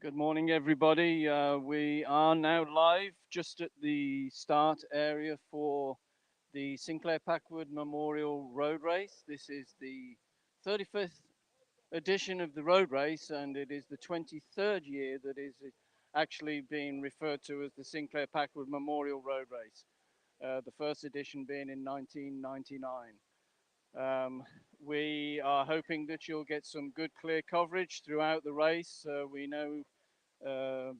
Good morning, everybody. We are now live just at the start area for the Sinclair Packwood Memorial Road Race. This is the 35th edition of the road race, and it is the 23rd year that is actually being referred to as the Sinclair Packwood Memorial Road Race, the first edition being in 1999. Um, we are hoping that you'll get some good, clear coverage throughout the race. We know uh,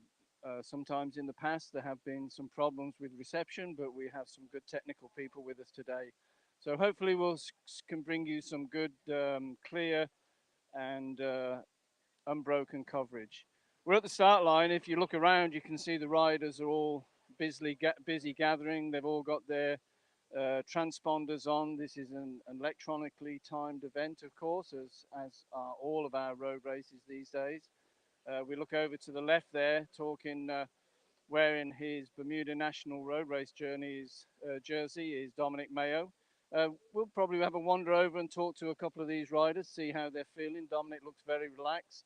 sometimes in the past there have been some problems with reception, but we have some good technical people with us today. So hopefully we'll can bring you some good, clear and unbroken coverage. We're at the start line. If you look around, you can see the riders are all busy gathering. They've all got their transponders on. This is an electronically timed event, of course, as are all of our road races these days. We look over to the left there, talking, wearing his Bermuda National Road Race Journeys jersey is Dominic Mayo. We'll probably have a wander over and talk to a couple of these riders, see how they're feeling. Dominic looks very relaxed,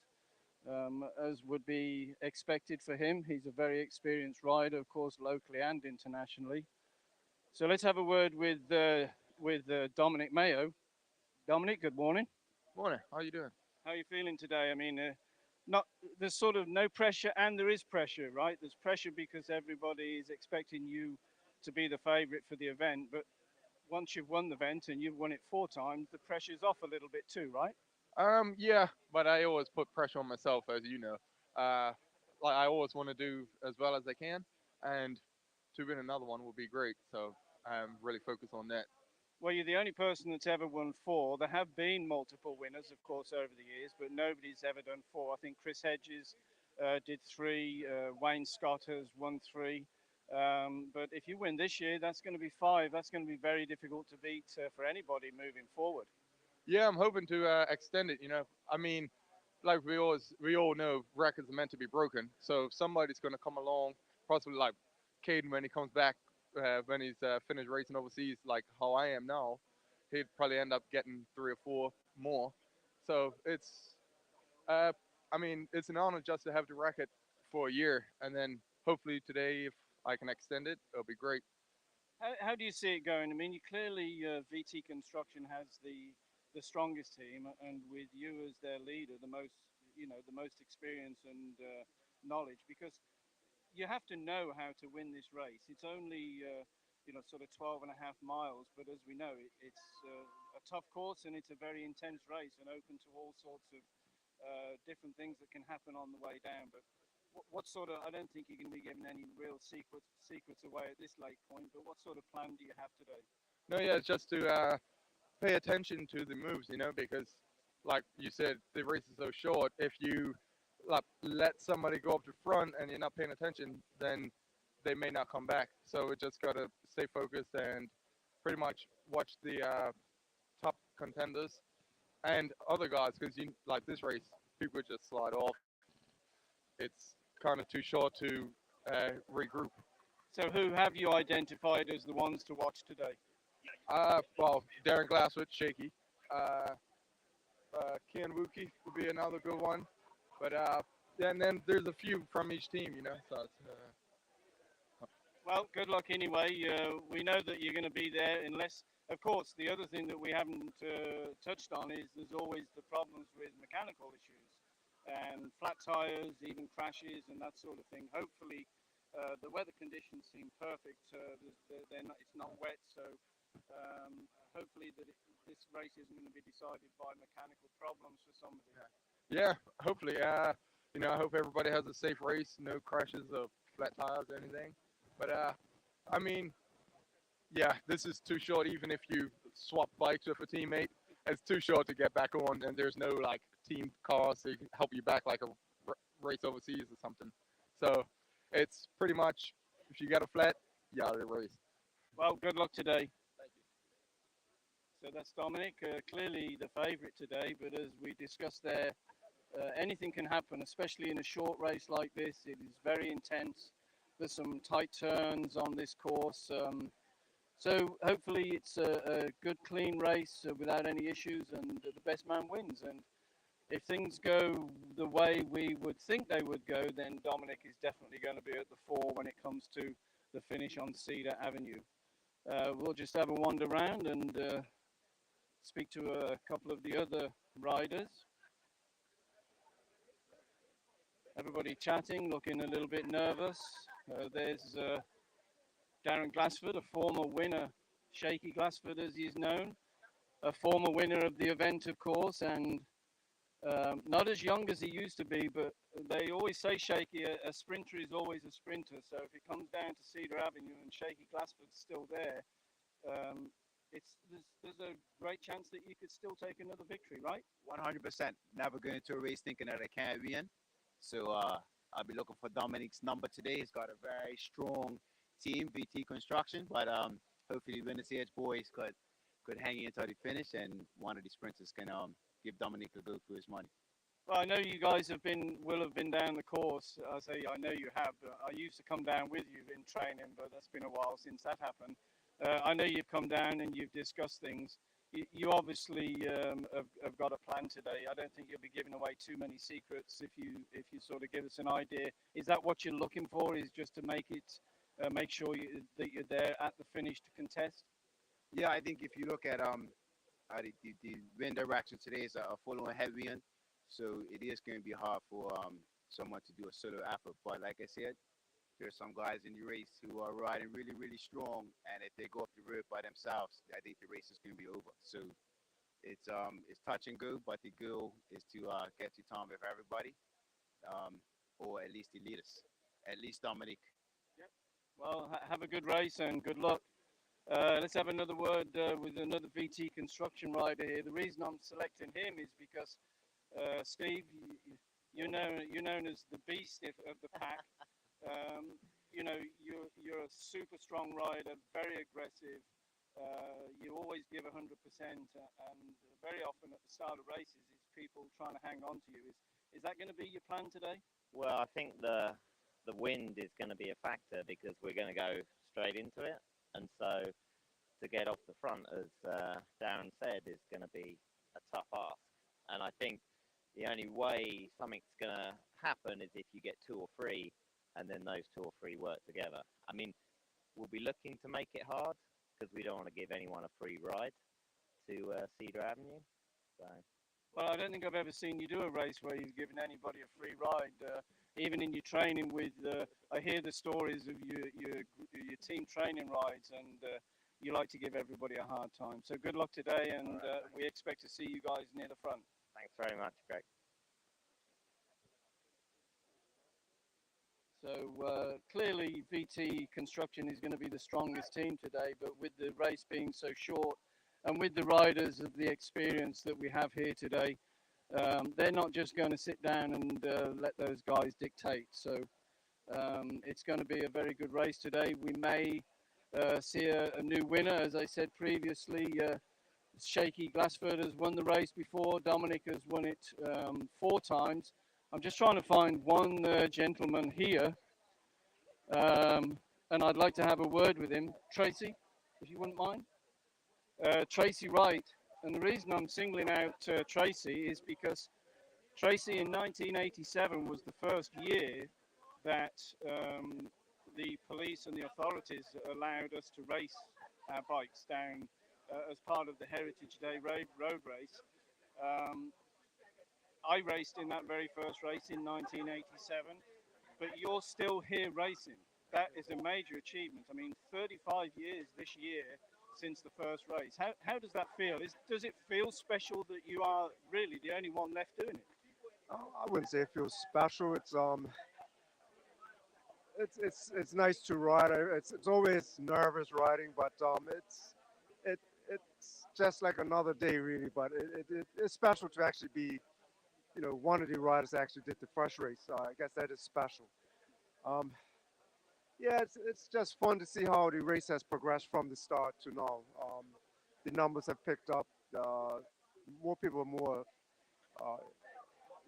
as would be expected for him. He's a very experienced rider, of course, locally and internationally. So let's have a word with Dominic Mayo. Dominic, good morning. Morning. How you doing? How are you feeling today? I mean, not there's sort of no pressure, and there is pressure, right? There's pressure because everybody is expecting you to be the favourite for the event, but once you've won the event and you've won it 4 times, the pressure's off a little bit too, right? Yeah, but I always put pressure on myself, as you know. Uh, like I always want to do as well as I can, and to win another one would be great. So I'm really focused on that. Well, you're the only person that's ever won 4. There have been multiple winners, of course, over the years, but nobody's ever done 4. I think Chris Hedges did 3. Wayne Scott has won 3. But if you win this year, that's going to be 5. That's going to be very difficult to beat for anybody moving forward. Yeah, I'm hoping to extend it. I mean, like we all know, records are meant to be broken. So somebody's going to come along, possibly like Caden when he comes back, when he's finished racing overseas, like how I am now. He'd probably end up getting 3 or 4 more. So uh, I mean, it's an honor just to have the record for a year, and then hopefully today, if I can extend it, it'll be great. How do you see it going? I mean, you clearly VT Construction has the strongest team, and with you as their leader, the most the most experience and knowledge, because you have to know how to win this race. It's only sort of 12 and a half miles, but as we know, it's a tough course and it's a very intense race and open to all sorts of different things that can happen on the way down. But what sort of, I don't think you're going to be giving any real secrets away at this late point, but what sort of plan do you have today? No, yeah, it's just to pay attention to the moves, because like you said, the race is so short. If you like let somebody go up to front and you're not paying attention, then they may not come back. So we just gotta stay focused and pretty much watch the top contenders and other guys, because you like this race, people just slide off. It's kind of too short to regroup. So who have you identified as the ones to watch today? Well, Darren Glasswood, shaky. Uh, Ken Wookie would be another good one. But and then there's a few from each team, So it's, Well, good luck anyway. We know that you're going to be there unless, of course, the other thing that we haven't touched on is there's always the problems with mechanical issues and flat tires, even crashes and that sort of thing. Hopefully, the weather conditions seem perfect. It's not wet, so hopefully this race isn't going to be decided by mechanical problems for somebody. yeah, hopefully. I hope everybody has a safe race, no crashes or flat tires or anything. But I mean, yeah, this is too short. Even if you swap bikes with a teammate, it's too short to get back on, and there's no like team cars to help you back like a race overseas or something. So it's pretty much if you got a flat, you out of the race. Well, good luck today. Thank you. So that's Dominic, clearly the favourite today, but as we discussed there, anything can happen, especially in a short race like this. It is very intense. There's some tight turns on this course. So hopefully it's a good, clean race without any issues, and the best man wins. And if things go the way we would think they would go, then Dominic is definitely going to be at the fore when it comes to the finish on Cedar Avenue. We'll just have a wander around and speak to a couple of the other riders. Everybody chatting, looking a little bit nervous. There's Darren Glassford, a former winner, Shaky Glassford as he's known, a former winner of the event, of course, and not as young as he used to be, but they always say Shaky, a sprinter is always a sprinter. So if it comes down to Cedar Avenue and Shaky Glassford's still there, um, there's a great chance that you could still take another victory, right? 100%. Never going into a race thinking that I can't win. So I'll be looking for Dominic's number today. He's got a very strong team, VT Construction, but hopefully Buenos Aires boys could hang in until the finish, and one of the sprinters can give Dominic a go for his money. Well, I know you guys will have been down the course. I say I know you have, but I used to come down with you in training, but that's been a while since that happened. I know you've come down and you've discussed things. You obviously have got a plan today. I don't think you'll be giving away too many secrets if you sort of give us an idea. Is that what you're looking for? Is just to make sure that you're there at the finish to contest? Yeah, I think if you look at the wind direction today is a full on headwind, so it is going to be hard for someone to do a solo effort. But like I said, there's some guys in the race who are riding really, really strong, and if they go up the road by themselves, I think the race is going to be over. So it's touch and go, but the goal is to get to time with everybody, or at least the leaders, at least Dominic. Yep. Well, have a good race and good luck. Let's have another word with another VT construction rider here. The reason I'm selecting him is because Steve, you're known as the beast of the pack. You're a super strong rider, very aggressive. You always give 100%, and very often at the start of races, it's people trying to hang on to you. Is that going to be your plan today? Well, I think the wind is going to be a factor because we're going to go straight into it, and so to get off the front, as Darren said, is going to be a tough ask. And I think the only way something's going to happen is if you get two or three, and then those two or three work together. I mean, we'll be looking to make it hard because we don't want to give anyone a free ride to Cedar Avenue. So. Well, I don't think I've ever seen you do a race where you've given anybody a free ride. Even in your training with, I hear the stories of your team training rides, and you like to give everybody a hard time. So good luck today, and we expect to see you guys near the front. Thanks very much, Greg. So clearly VT Construction is going to be the strongest team today, but with the race being so short and with the riders of the experience that we have here today, they're not just going to sit down and let those guys dictate. So it's going to be a very good race today. We may see a new winner. As I said previously, Shaky Glassford has won the race before. Dominic has won it 4 times. I'm just trying to find one gentleman here, and I'd like to have a word with him. Tracy, if you wouldn't mind. Tracy Wright. And the reason I'm singling out Tracy is because Tracy in 1987 was the first year that the police and the authorities allowed us to race our bikes down as part of the Heritage Day road race. I raced in that very first race in 1987, but you're still here racing. That is a major achievement. I mean, 35 years this year since the first race. How does that feel? Does it feel special that you are really the only one left doing it? I wouldn't say it feels special. It's nice to ride. It's always nervous riding, but it's just like another day really. But it's special to actually be, one of the riders actually did the first race. I guess that is special. Um, yeah, it's just fun to see how the race has progressed from the start to now. The numbers have picked up. More people, uh,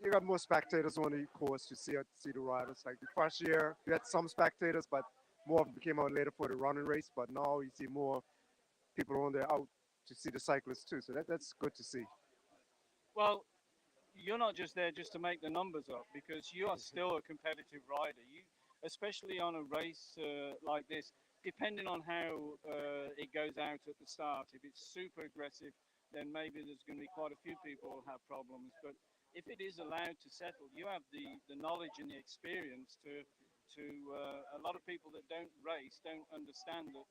you got more spectators on the course to see the riders. Like the first year, you had some spectators, but more of them came out later for the running race. But now you see more people on there out to see the cyclists too. So that's good to see. Well, you're not just there just to make the numbers up, because you are still a competitive rider. You, especially on a race like this, depending on how it goes out at the start. If it's super aggressive, then maybe there's going to be quite a few people who have problems. But if it is allowed to settle, you have the knowledge and the experience to a lot of people that don't race don't understand that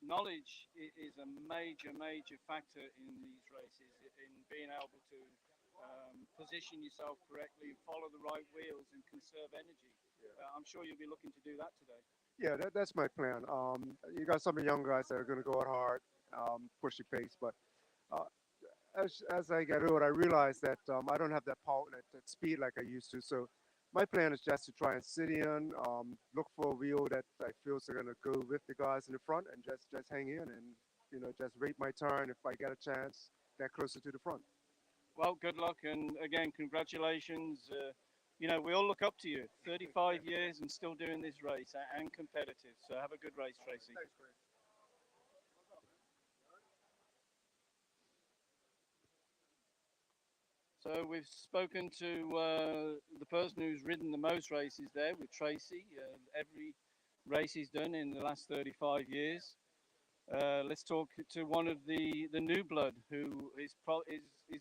knowledge is a major factor in these races, in being able to position yourself correctly, follow the right wheels, and conserve energy. I'm sure you'll be looking to do that today. Yeah, that's my plan. You got some of the young guys that are going to go out hard, push the pace, but uh, as I get older, I realize that I don't have that power, that speed like I used to. So my plan is just to try and sit in, look for a wheel that I feel is going to go with the guys in the front, and just hang in and just wait my turn if I get a chance that closer to the front. Well, good luck, and again, congratulations. We all look up to you. 35 years and still doing this race and competitive. So have a good race, Tracy. So we've spoken to the person who's ridden the most races there with Tracy. Every race he's done in the last 35 years. Let's talk to one of the new blood who is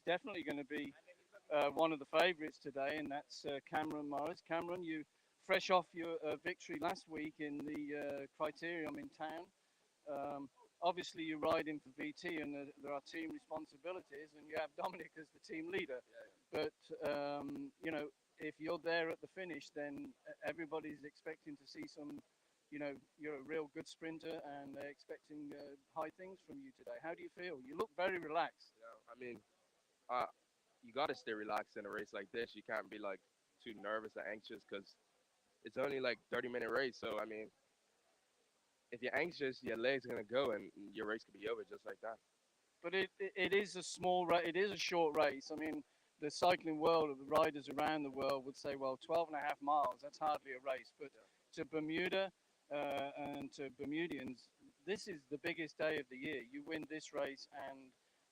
definitely going to be one of the favourites today, and that's Cameron Morris. Cameron, you fresh off your victory last week in the Criterium in town. Obviously, you're riding for VT, and there are team responsibilities, and you have Dominic as the team leader. But if you're there at the finish, then everybody's expecting to see some. You're a real good sprinter, and they're expecting high things from you today. How do you feel? You look very relaxed. I mean, uh, you got to stay relaxed in a race like this. You can't be like too nervous or anxious because it's only like 30-minute race. So I mean, if you're anxious, your legs are gonna go and your race could be over just like that. But it is a small race. It is a short race. I mean, the cycling world, or the riders around the world would say, well, 12 and a half miles, that's hardly a race. But to Bermuda and to Bermudians, this is the biggest day of the year. You win this race, and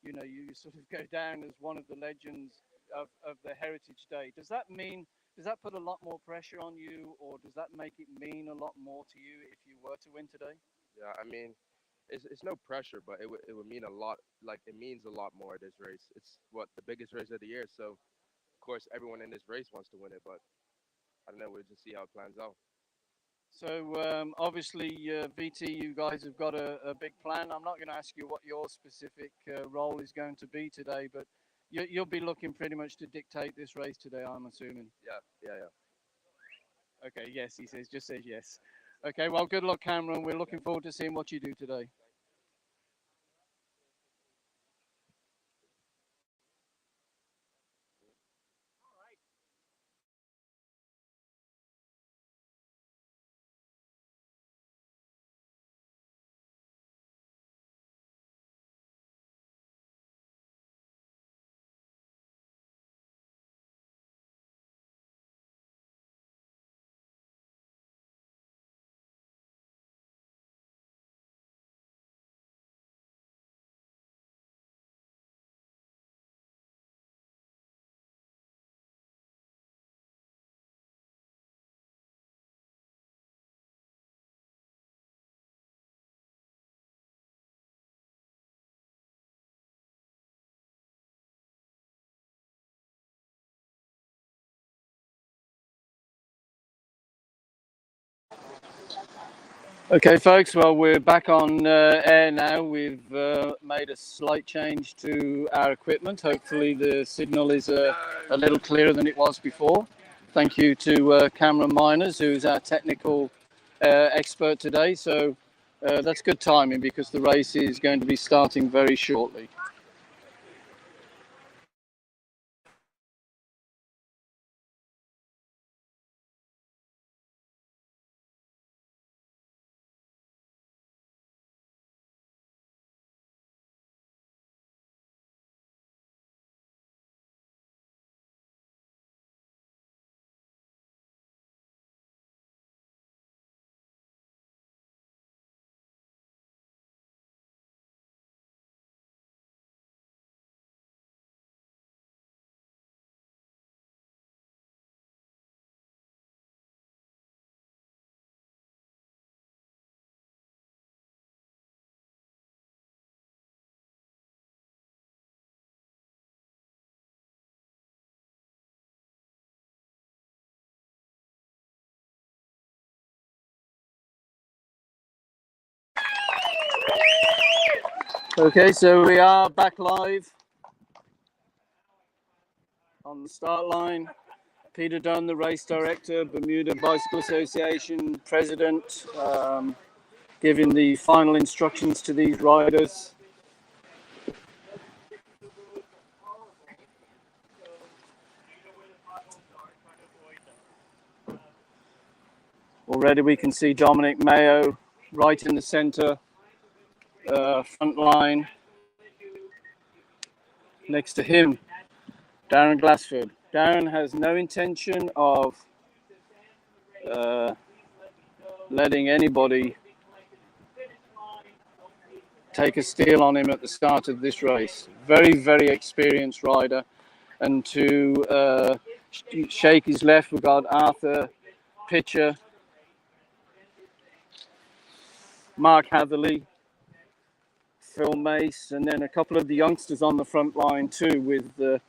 you sort of go down as one of the legends of the Heritage Day. Does that put a lot more pressure on you, or does that make it mean a lot more to you if you were to win today? Yeah, I mean, it's no pressure, but it would mean a lot. Like it means a lot more this race. It's what the biggest race of the year. So of course everyone in this race wants to win it, but I don't know. We'll just see how it plans out. So obviously, VT, you guys have got a big plan. I'm not going to ask you what your specific role is going to be today, but you'll be looking pretty much to dictate this race today, I'm assuming. Yeah, yeah, yeah. Okay, yes, he says, just says yes. Okay, well, good luck, Cameron. We're looking forward to seeing what you do today. Okay, folks, well, we're back on air now. We've made a slight change to our equipment. Hopefully, the signal is a little clearer than it was before. Thank you to Cameron Miners, who's our technical expert today. So that's good timing because the race is going to be starting very shortly. Okay, so we are back live on the start line. Peter Dunn, the race director, Bermuda Bicycle Association president, giving the final instructions to these riders. Already we can see Dominic Mayo right in the center, front line. Next to him, Darren Glassford. Darren has no intention of letting anybody take a steal on him at the start of this race. Very, very experienced rider. And to shake his left, we've got Arthur Pitcher, Mark Hatherley, Phil Mace, and then a couple of the youngsters on the front line too, with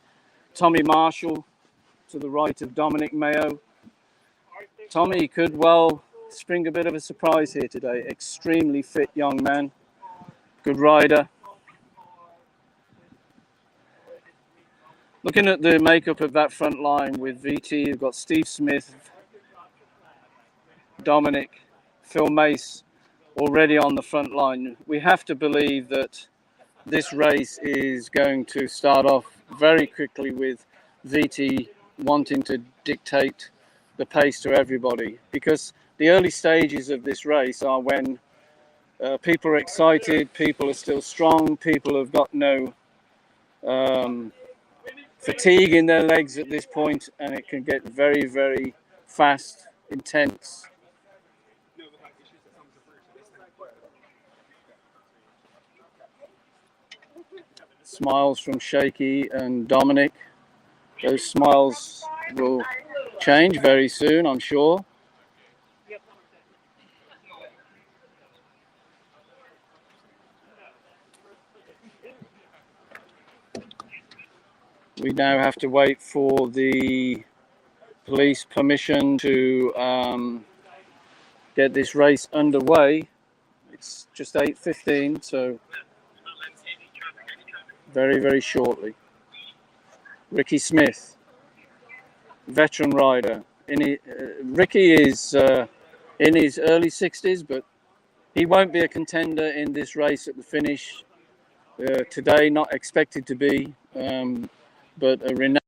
Tommy Marshall to the right of Dominic Mayo. Tommy could well spring a bit of a surprise here today. Extremely fit young man, good rider. Looking at the makeup of that front line with VT, you've got Steve Smith, Dominic, Phil Mace already on the front line. We have to believe that this race is going to start off very quickly with VT wanting to dictate the pace to everybody, because the early stages of this race are when people are excited, people are still strong, people have got no fatigue in their legs at this point, and it can get very, very fast, intense. Smiles from Shaky and Dominic. Those smiles will change very soon, I'm sure. We now have to wait for the police permission to get this race underway. It's just 8:15, so very, very shortly. Ricky Smith, veteran rider. Ricky is in his early 60s, but he won't be a contender in this race at the finish today, not expected to be, but a renowned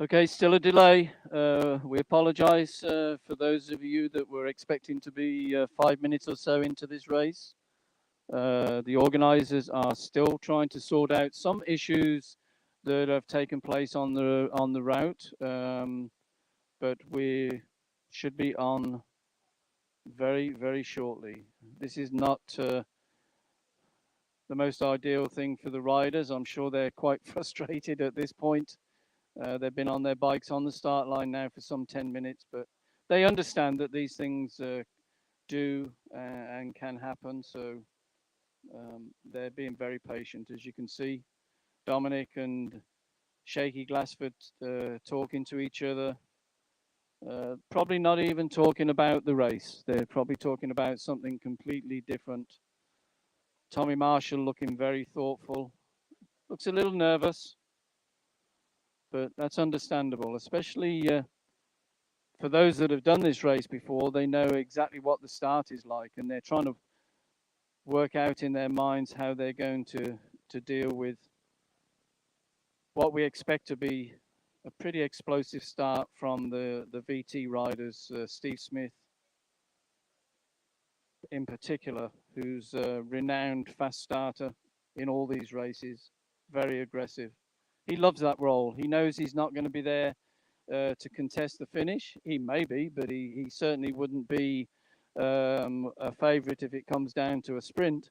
Okay, still a delay. We apologize for those of you that were expecting to be 5 minutes or so into this race. The organizers are still trying to sort out some issues that have taken place on the route, but we should be on very shortly. This is not the most ideal thing for the riders. I'm sure they're quite frustrated at this point. They've been on their bikes on the start line now for some 10 minutes, but they understand that these things do and can happen. So they're being very patient. As you can see, Dominic and Shaky Glassford talking to each other. Probably not even talking about the race. They're probably talking about something completely different. Tommy Marshall looking very thoughtful. Looks a little nervous, but that's understandable, especially for those that have done this race before. They know exactly what the start is like, and they're trying to work out in their minds how they're going to deal with what we expect to be a pretty explosive start from the VT riders, Steve Smith in particular, who's a renowned fast starter in all these races, very aggressive. He loves that role. He knows he's not going to be there to contest the finish. He may be, but he certainly wouldn't be a favourite if it comes down to a sprint.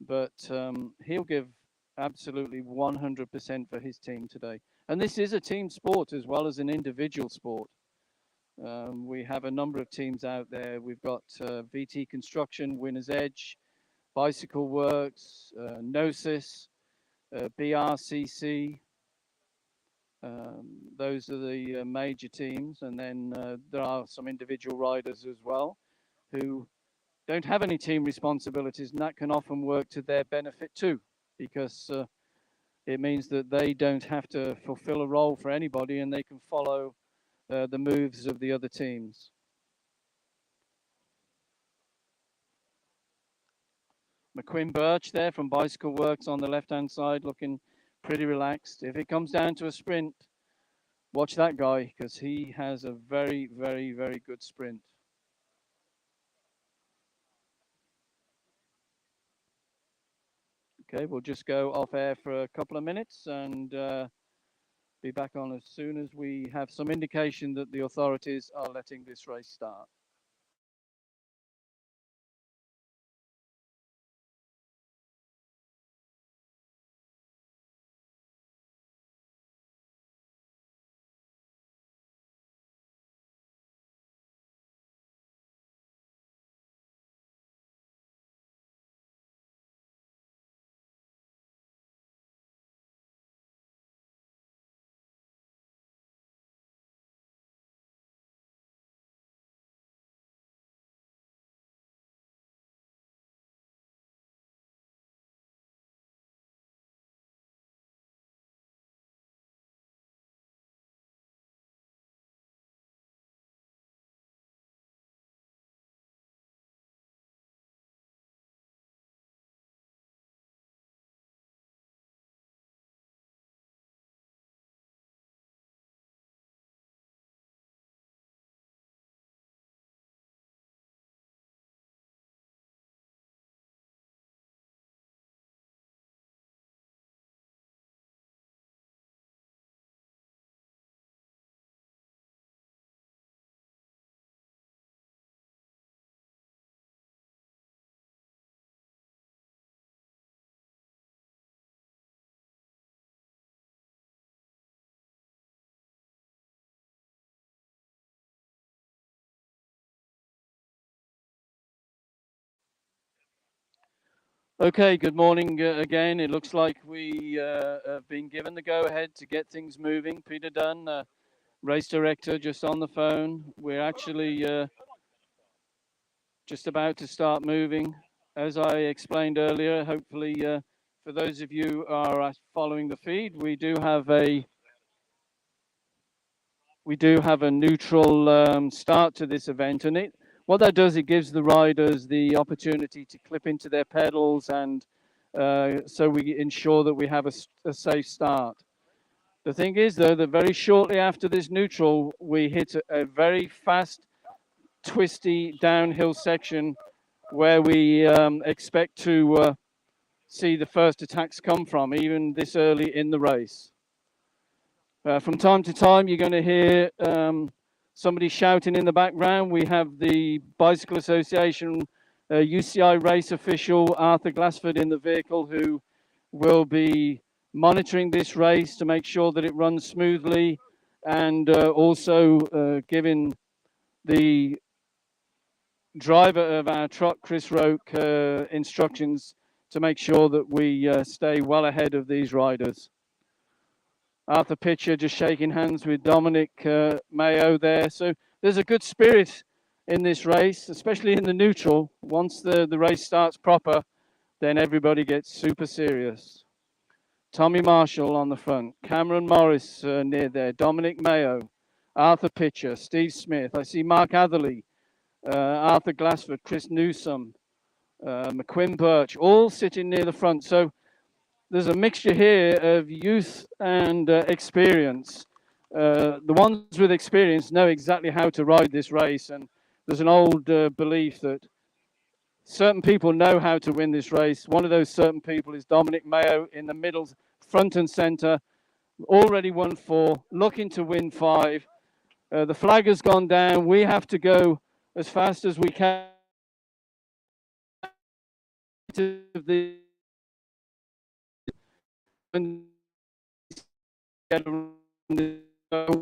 But he'll give absolutely 100% for his team today. And this is a team sport as well as an individual sport. We have a number of teams out there. We've got VT Construction, Winner's Edge, Bicycle Works, Gnosis, BRCC. Those are the major teams. And then there are some individual riders as well who don't have any team responsibilities, and that can often work to their benefit too, because it means that they don't have to fulfill a role for anybody and they can follow the moves of the other teams. McQuinn Birch there from Bicycle Works on the left-hand side, looking pretty relaxed. If it comes down to a sprint, watch that guy, because he has a very good sprint. Okay, we'll just go off air for a couple of minutes and be back on as soon as we have some indication that the authorities are letting this race start. Okay, good morning again. It looks like we have been given the go-ahead to get things moving. Peter Dunn, race director, just on the phone. We're actually just about to start moving. As I explained earlier, hopefully for those of you who are following the feed, we do have a neutral start to this event, and what that does, it gives the riders the opportunity to clip into their pedals, and so we ensure that we have a safe start. The thing is, though, that very shortly after this neutral, we hit a very fast, twisty downhill section where we expect to see the first attacks come from, even this early in the race. From time to time, you're going to hear somebody shouting in the background. We have the Bicycle Association UCI race official Arthur Glassford in the vehicle, who will be monitoring this race to make sure that it runs smoothly, and also giving the driver of our truck, Chris Roke, instructions to make sure that we stay well ahead of these riders. Arthur Pitcher just shaking hands with Dominic Mayo there. So there's a good spirit in this race, especially in the neutral. Once the race starts proper, then everybody gets super serious. Tommy Marshall on the front, Cameron Morris near there, Dominic Mayo, Arthur Pitcher, Steve Smith. I see Mark Atherley, Arthur Glassford, Chris Newsom, McQuinn Birch, all sitting near the front. So there's a mixture here of youth and experience. The ones with experience know exactly how to ride this race, and there's an old belief that certain people know how to win this race. One of those certain people is Dominic Mayo in the middle, front and center, already won 4, looking to win 5. The flag has gone down. We have to go as fast as we can to the and get around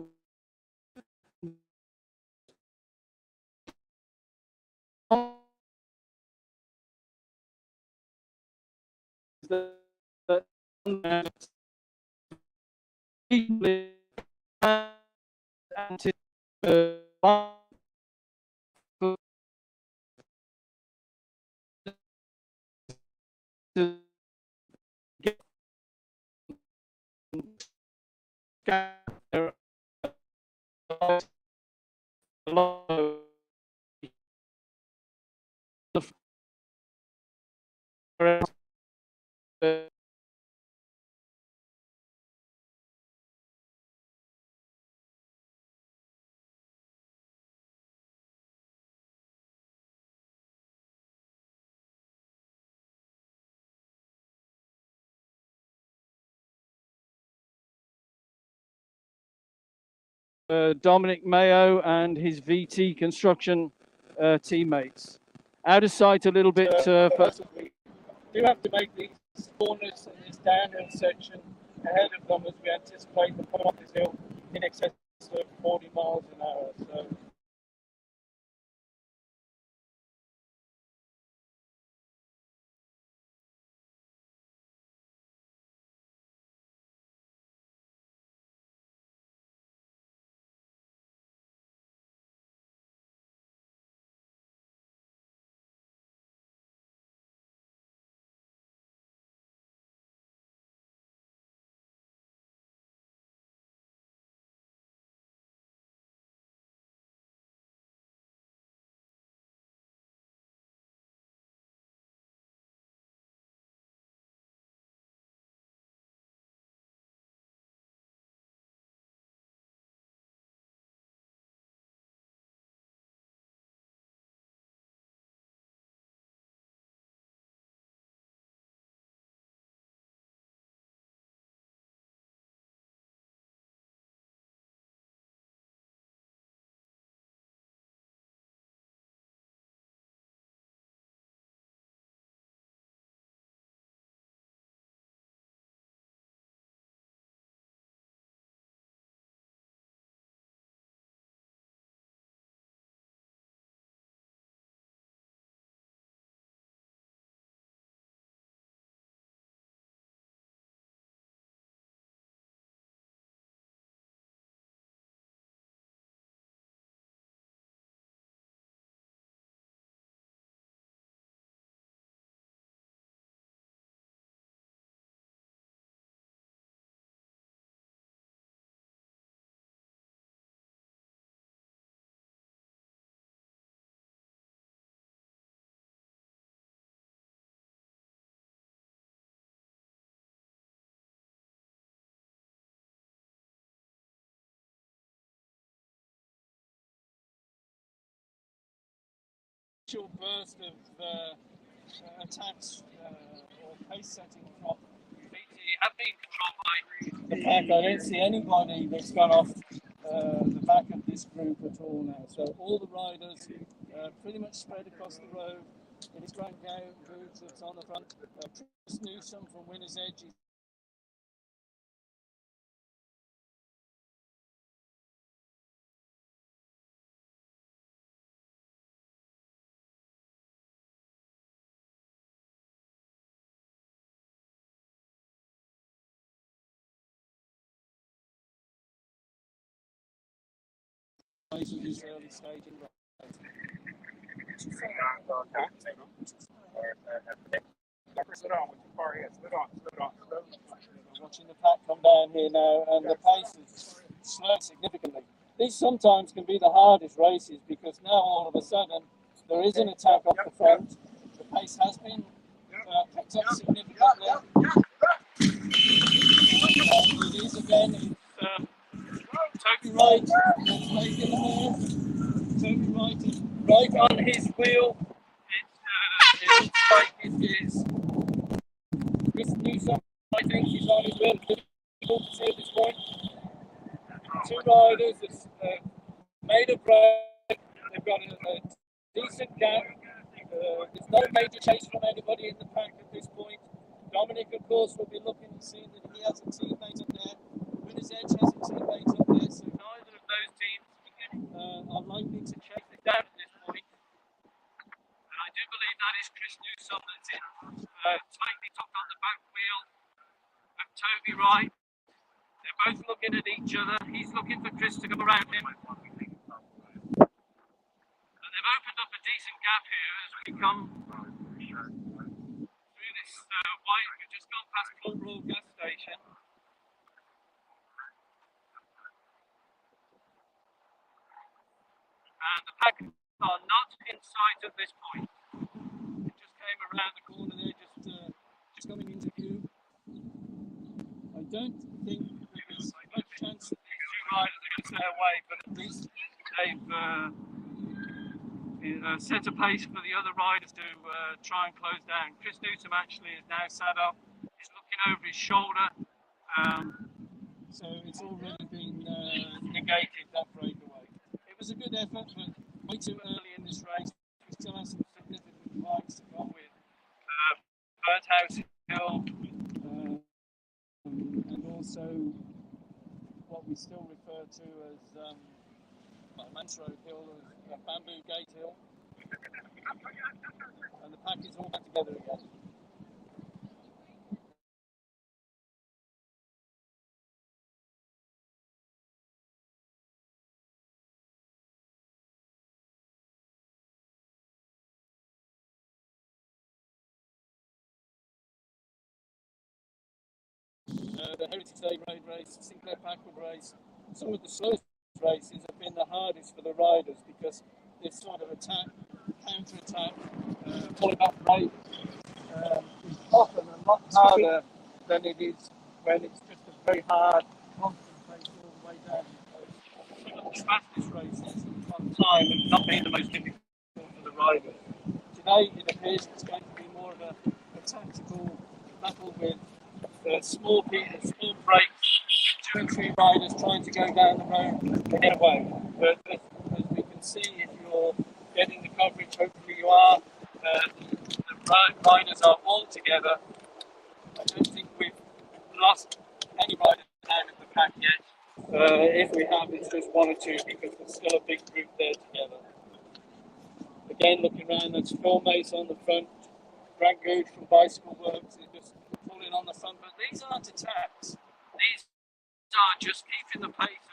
Dominic Mayo and his VT construction teammates. Out of sight a little bit first. We do have to make these corners and this downhill section ahead of them as we anticipate the come up this hill in excess of 40 miles an hour. So initial burst of attacks or pace setting from BT have been controlled by the pack. I don't see anybody that's gone off the back of this group at all now. So all the riders pretty much spread across the road. It is Grant Boots that's on the front. Chris Newsom from Winner's Edge is at this early stage in the race. Watching the pack come down here now, and the pace is slowed significantly. These sometimes can be the hardest races because now all of a sudden there is an attack off the front. The pace has been picked up significantly. It is again. Toby Wright is making the move. Toby Wright is right on his wheel. It looks like it is Chris Newsom. I think he's on his wheel. Difficult to see at this point. Two riders have made a break. They've got a decent gap. There's no major chase from anybody in the pack at this point. Dominic, of course, will be looking and seeing that he has a teammate up there. Winner's Edge has a teammate up there, so neither of those teams are likely to chase it down at this point. And I do believe that is Chris Newsom that's in tightly tucked on the back wheel of Toby Wright. They're both looking at each other. He's looking for Chris to come around him. And they've opened up a decent gap here as we come through this white. We've just gone past Port Royal gas station. And the pack are not in sight at this point. It just came around the corner there, just coming into view. I don't think there's much chance that these two riders are going to stay away, but at least they've set a pace for the other riders to try and close down. Chris Newsom actually is now sat up. He's looking over his shoulder. So it's already been negated, that breakaway. It was a good effort, but way too early in this race. We still have some significant bikes to go with. Birdhouse Hill, and also what we still refer to as Mansroad Hill, Bamboo Gate Hill. And the pack is all back together again. The Heritage Day Road race, Sinclair Packwood race, some of the slowest races have been the hardest for the riders because this sort of attack, counter-attack, pulling off right is often a lot harder than it is when it's just a very hard, constant pace all the way down. Some of the fastest races on time have not been the most difficult for the riders. Today it appears it's going to be more of a tactical battle with small people, small breaks, 2 and 3 riders trying to go down the road and get away. But as we can see, if you're getting the coverage, hopefully you are, the riders are all together. I don't think we've lost any riders out of the pack yet. If we have, it's just 1 or 2 because there's still a big group there together. Again, looking around, that's Phil Mace on the front. Grant Good from Bicycle Works is just pulling on the front. But these aren't attacks. These are just keeping the pace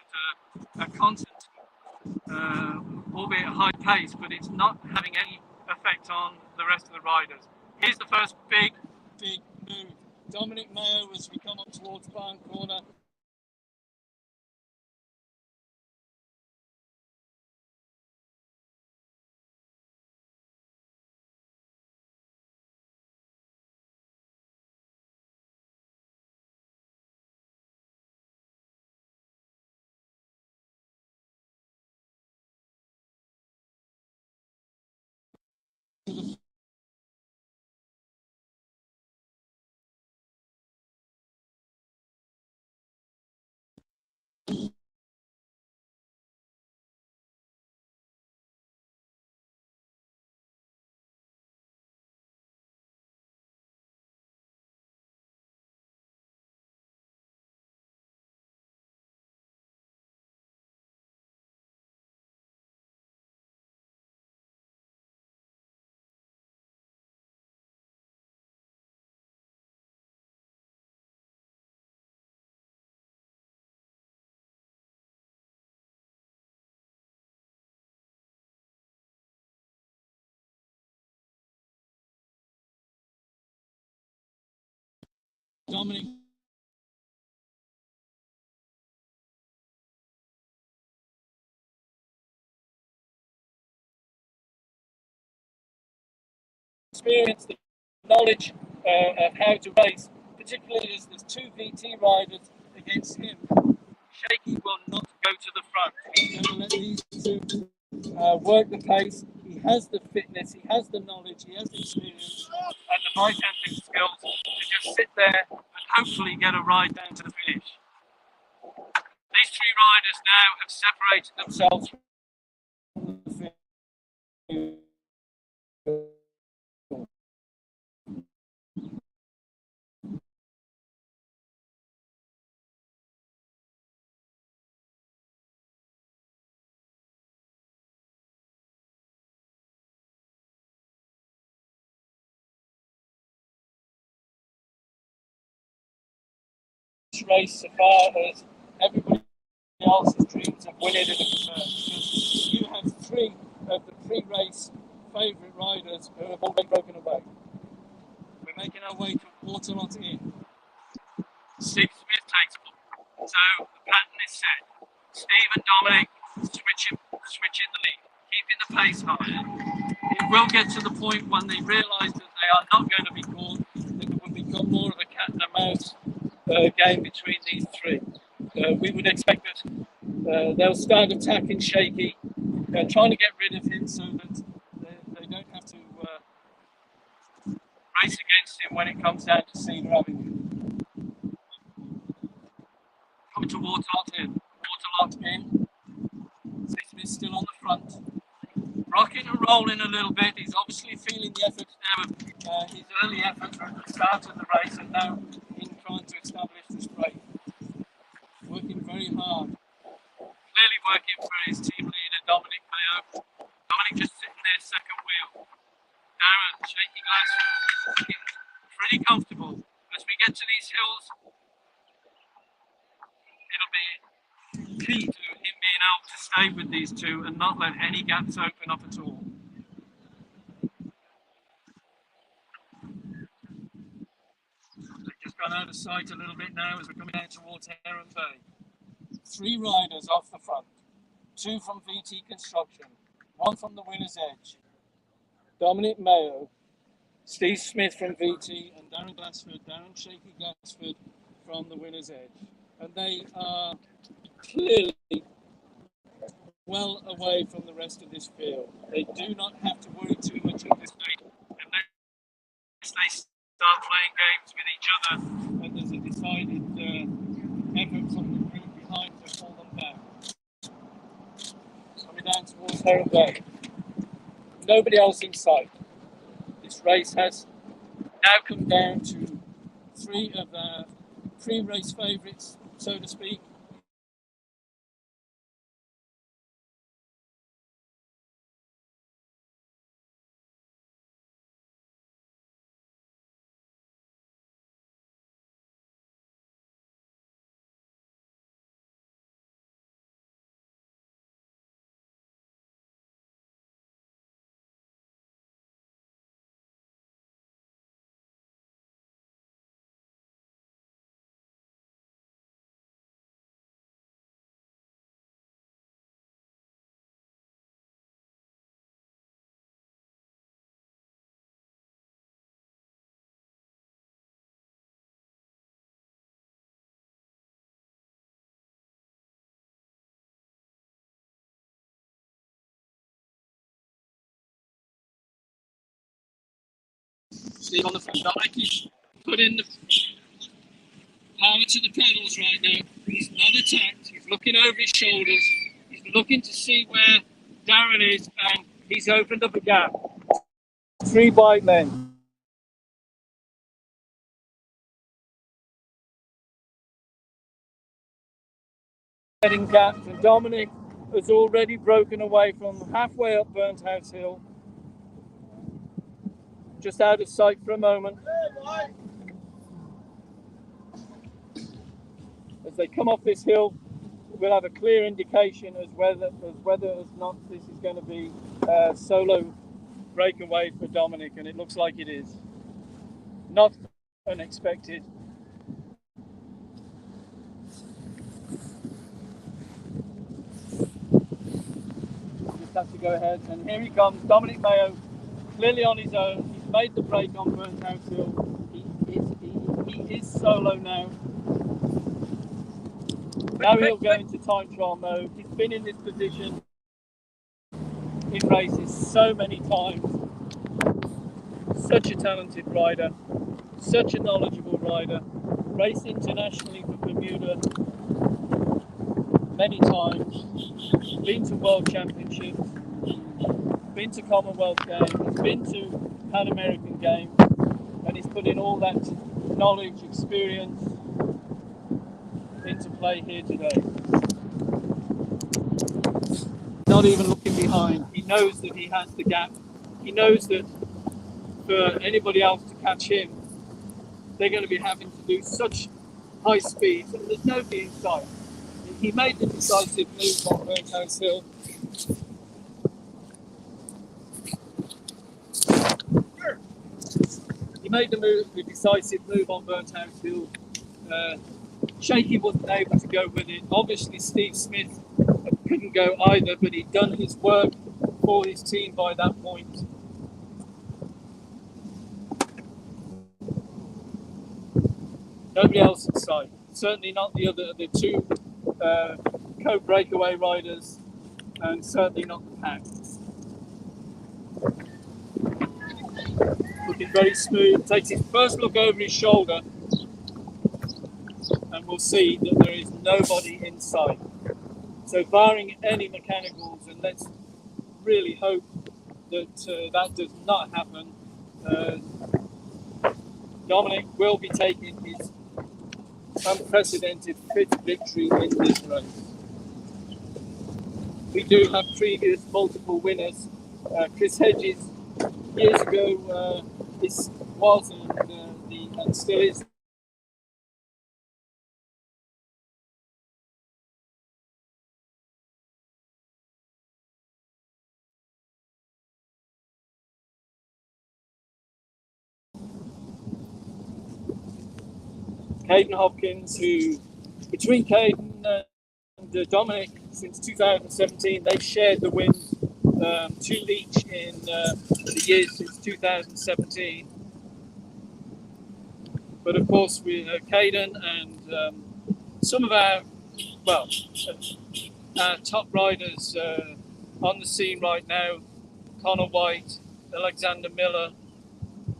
at a constant, albeit a high pace, but it's not having any effect on the rest of the riders. Here's the first big move. Dominic Mayo as we come up towards Barn Corner. Dominic experience, the knowledge of how to race, particularly as there's two VT riders against him. Shaky will not go to the front. He's going to let these two work the pace. He has the fitness, he has the knowledge, he has the experience, and the bike handling skills to just sit there and hopefully get a ride down to the finish. These three riders now have separated themselves from the field. Race so far as everybody else's dreams of winning it because you have three of the pre-race favourite riders who have already broken away. We're making our way to Waterlot Inn. Steve Smith takes one. So the pattern is set. Steve and Dominic switching the lead, keeping the pace high. It will get to the point when they realise that they are not going to be caught, that it will become more of a cat and mouse game between these three. We would expect that they'll start attacking Shaky, trying to get rid of him so that they don't have to race against him when it comes down to Cedar Avenue. Coming to Waterlot Inn. Smith's still on the front. Rocking and rolling a little bit. He's obviously feeling the efforts now of his early efforts at the start of the race and now in trying to establish the straight. Working very hard. Clearly working for his team leader, Dominic Mayo. Dominic just sitting there second wheel. Darren, Shaky Glass, pretty comfortable. As we get to these hills, it'll be key to him being able to stay with these two and not let any gaps open up at all. They've just gone out of sight a little bit now as we're coming down towards Heron Bay. Three riders off the front, two from VT Construction, one from the Winner's Edge. Dominic Mayo, Steve Smith from VT, and Darren Shaky Glassford from the Winner's Edge. And they are clearly well away from the rest of this field. They do not have to worry too much at this stage unless they start playing games with each other and there's a decided effort from the group behind to pull them down. Coming down towards Heron Bay. Nobody else in sight. This race has now come down to three of the pre-race favourites, so to speak. Steve on the front. Dominic is put in the power to the pedals right now. He's not attacked. He's looking over his shoulders. He's looking to see where Darren is, and he's opened up a gap. 3 bike lengths. Getting gaps, and Dominic has already broken away from halfway up Burnt House Hill. Just out of sight for a moment. As they come off this hill, we'll have a clear indication as whether or not this is going to be a solo breakaway for Dominic, and it looks like it is. Not unexpected. have to go ahead. And here he comes, Dominic Mayo, clearly on his own. He's made the break on Burnt House Hill. He is solo now. Now he'll go into time trial mode. He's been in this position in races so many times. Such a talented rider, such a knowledgeable rider. Raced internationally for Bermuda many times. Been to World Championships. Been to Commonwealth Games. He's been to Pan American Games. And he's put in all that knowledge, experience into play here today. Not even looking behind. He knows that he has the gap. He knows that for anybody else to catch him, they're going to be having to do such high speeds, and there's nobody in sight. He made the decisive move on Burnt House Hill. He made the decisive move on Burnt House Hill. Shaky wasn't able to go with it. Obviously, Steve Smith couldn't go either, but he'd done his work for his team by that point. Nobody else in sight. Certainly not the two co-breakaway riders, and certainly not the pack. Looking very smooth. Takes his first look over his shoulder, and we'll see that there is nobody in sight. So barring any mechanicals, and let's really hope that that does not happen, Dominic will be taking his unprecedented fifth victory in this race. We do have previous multiple winners. Chris Hedges years ago was and still is Caden Hopkins, who between Caden and Dominic since 2017, they've shared the wins, two each in the years since 2017. But of course, we Caden and some of our top riders on the scene right now: Connor White, Alexander Miller,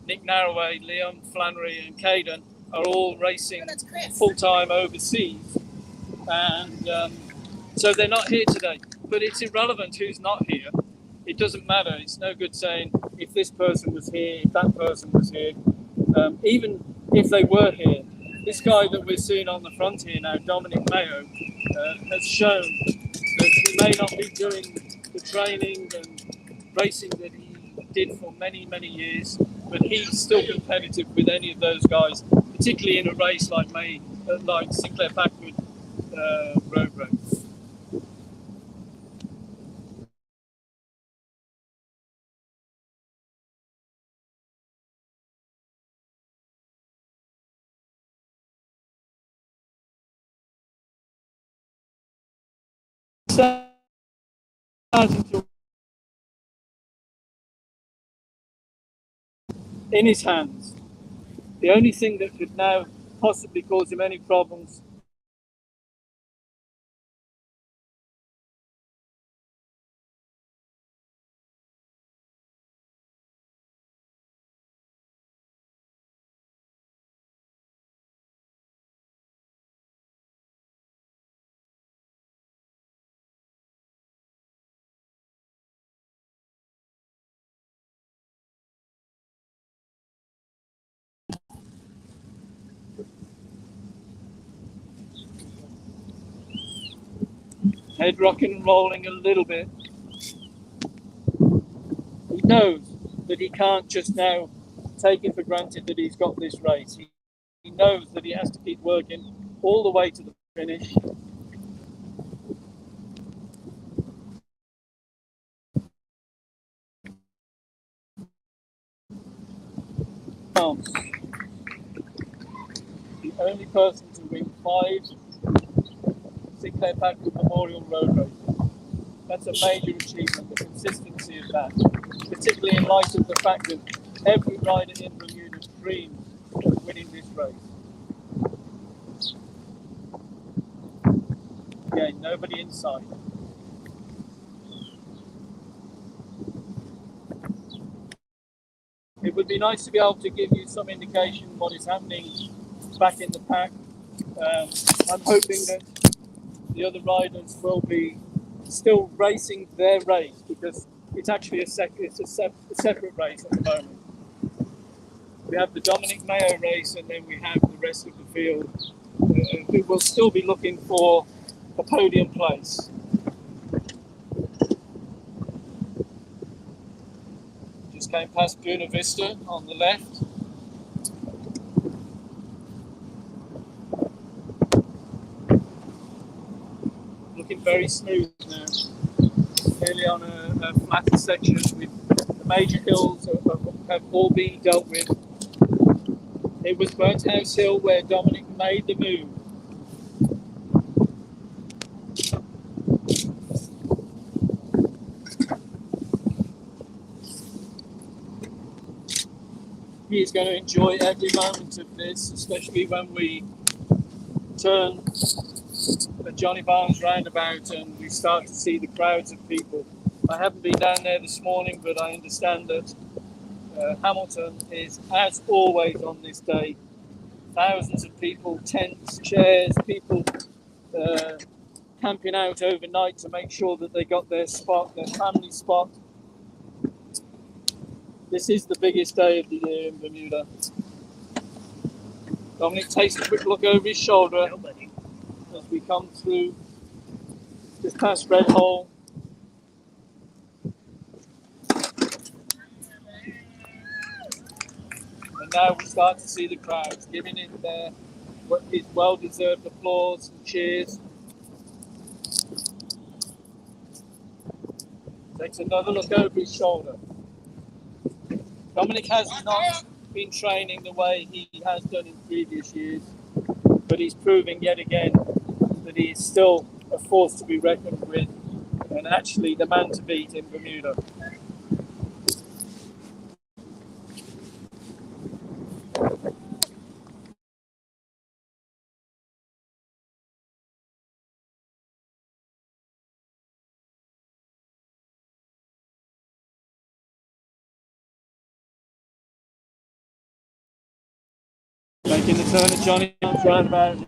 Nick Narroway, Liam Flannery, and Caden are all racing full-time overseas, and so they're not here today. But it's irrelevant who's not here. It doesn't matter. It's no good saying if this person was here, if that person was here. Even if they were here, this guy that we're seeing on the front here now, Dominic Mayo, has shown that he may not be doing the training and racing that he did for many, many years, but he's still competitive with any of those guys, particularly in a race like Sinclair Packwood road race. In his hands. The only thing that could now possibly cause him any problems head rocking and rolling a little bit. He knows that he can't just now take it for granted that he's got this race. He knows that he has to keep working all the way to the finish. The only person to win 5 Sinclair Packwood Memorial Road races. That's a major achievement, the consistency of that, particularly in light of the fact that every rider in Bermuda dreams of winning this race. Again, nobody in sight. It would be nice to be able to give you some indication what is happening back in the pack. I'm hoping that the other riders will be still racing their race, because it's actually a separate race at the moment. We have the Dominic Mayo race, and then we have the rest of the field who will still be looking for a podium place. Just came past Buena Vista on the left. Looking very smooth now. Clearly on a flatter section with the major hills have all been dealt with. It was Burnt House Hill where Dominic made the move. He is going to enjoy every moment of this, especially when we turn the Johnny Barnes roundabout and we start to see the crowds of people. I haven't been down there this morning, but I understand that Hamilton is, as always on this day, thousands of people, tents, chairs, people camping out overnight to make sure that they got their spot, their family spot. This is the biggest day of the year in Bermuda. Dominic takes a quick look over his shoulder as we come through this past Red Hole. And now we start to see the crowds giving it his well-deserved applause and cheers. Takes another look over his shoulder. Dominic has not been training the way he has done in previous years, but he's proving yet again that he is still a force to be reckoned with, and actually the man to beat in Bermuda. Making the turn at Johnny Barnes roundabout.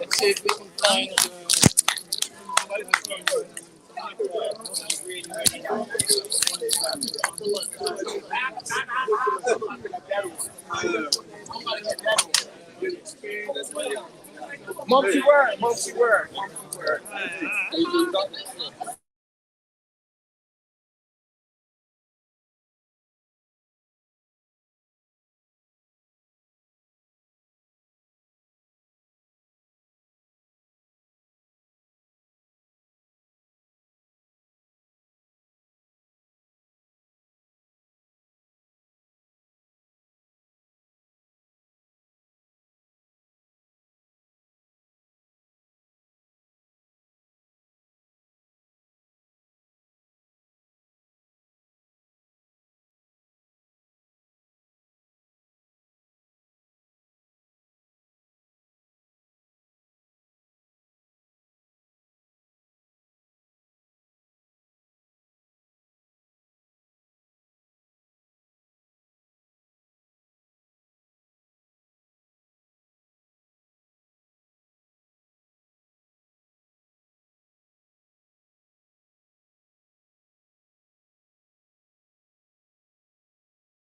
Let's see if we can find. Monkey word, monkey word, monkey word.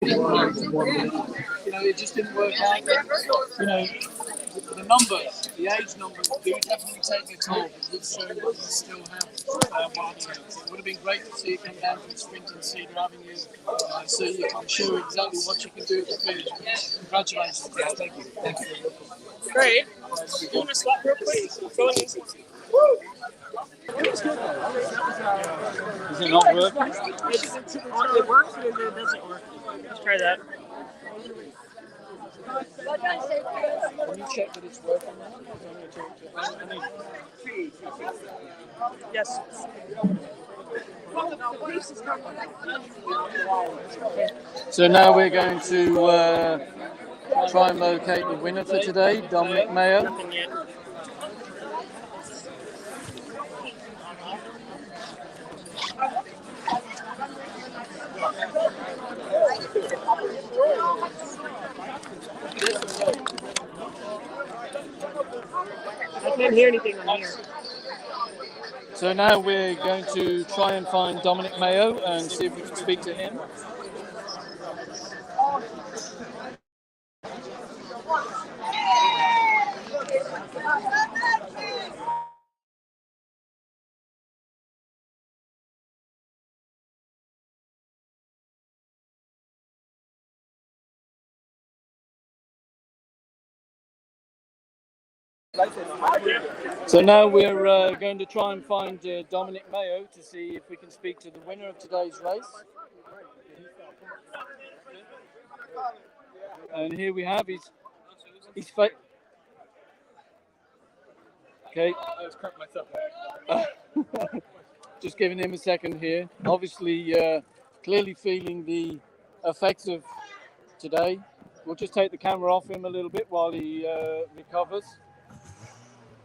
It just didn't work out. The numbers, the age numbers do definitely take their toll, but it's shown that you still have wild talent. It would have been great to see you come down from sprint in Cedar Avenue, so you can show exactly what you can do at the finish. Congratulations. Thank you. Thank you. Great. You want to stop real quick? Go ahead. Is it not working? It works and then it doesn't work. Let's try that. Can you check that it's working now? I'm going to talk to Yes. So now we're going to try and locate the winner for today, Dominic Mayo. Nothing yet. I can't hear anything on here. So now we're going to try and find Dominic Mayo and see if we can speak to him. So now we're going to try and find Dominic Mayo to see if we can speak to the winner of today's race. And here we have his face. Okay. I was cracking myself. Just giving him a second here. Obviously, clearly feeling the effects of today. We'll just take the camera off him a little bit while he recovers.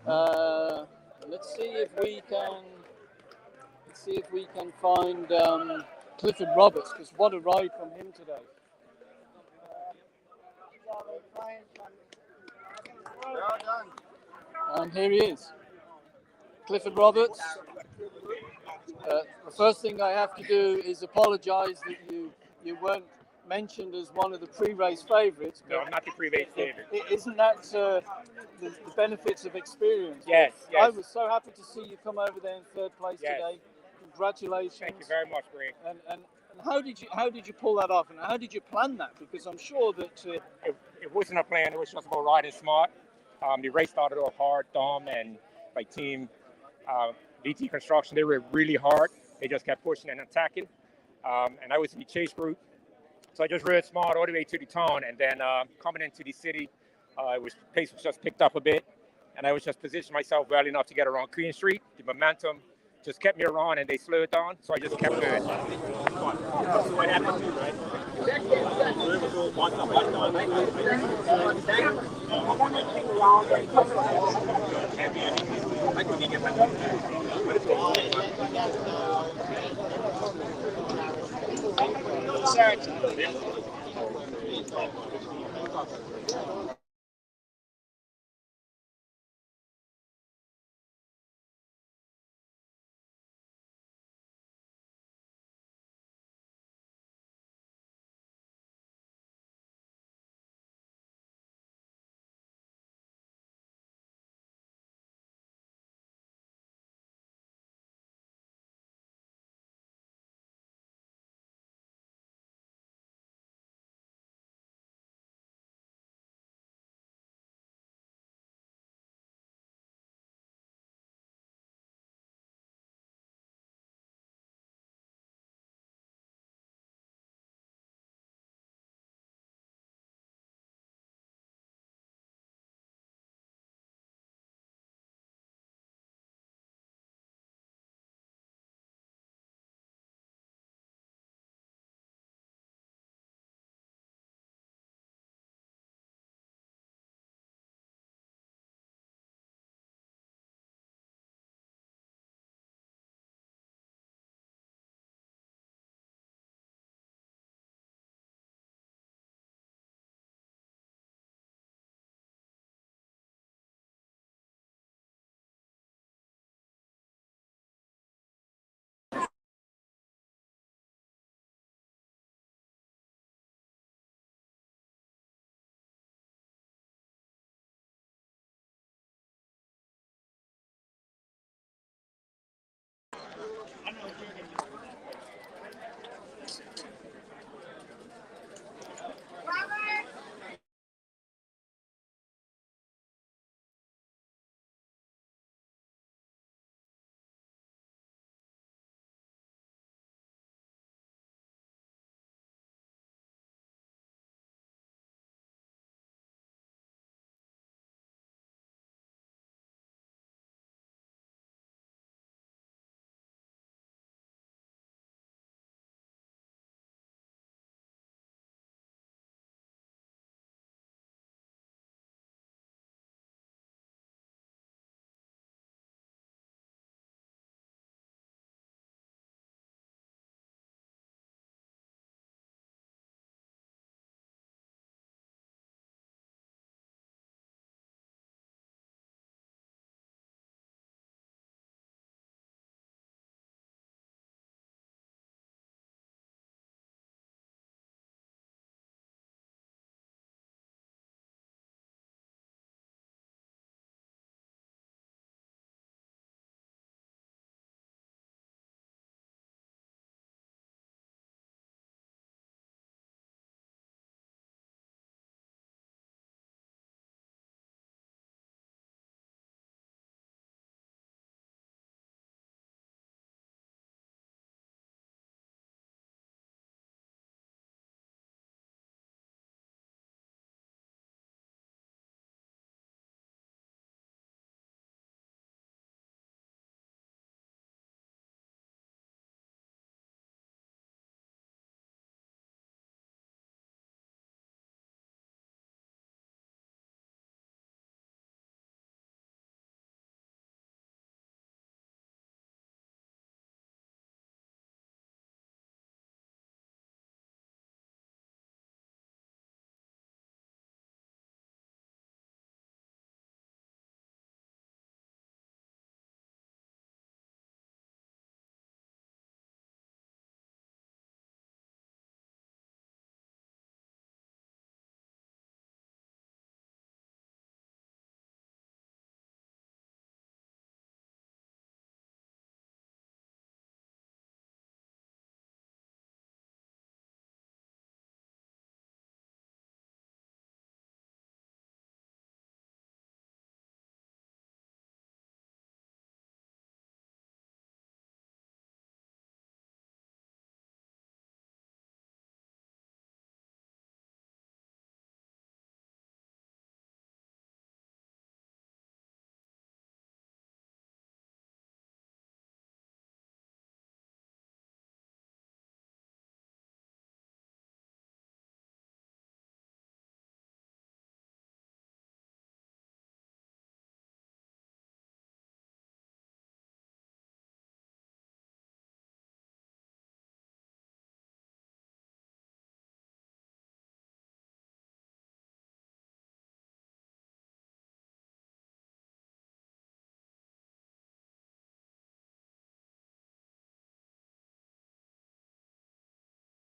Let's see if we can find Clifford Roberts, because what a ride from him today. And here he is, Clifford Roberts. The first thing I have to do is apologise that you weren't mentioned as one of the pre-race favourites. No, I'm not the pre-race favourite. Isn't that the benefits of experience? Yes, yes. I was so happy to see you come over there in third place today. Congratulations. Thank you very much, Greg. And how did you pull that off, and how did you plan that? Because I'm sure that it wasn't a plan. It was just about riding smart. The race started off hard. Dom and my team, VT Construction, they were really hard. They just kept pushing and attacking. And I was in the chase group. So I just rode smart all the way to the town, and then coming into the city, pace was just picked up a bit, and I was just positioning myself well enough to get around Queen Street. The momentum just kept me around, and they slowed down, so I just kept going. What happened to you, right?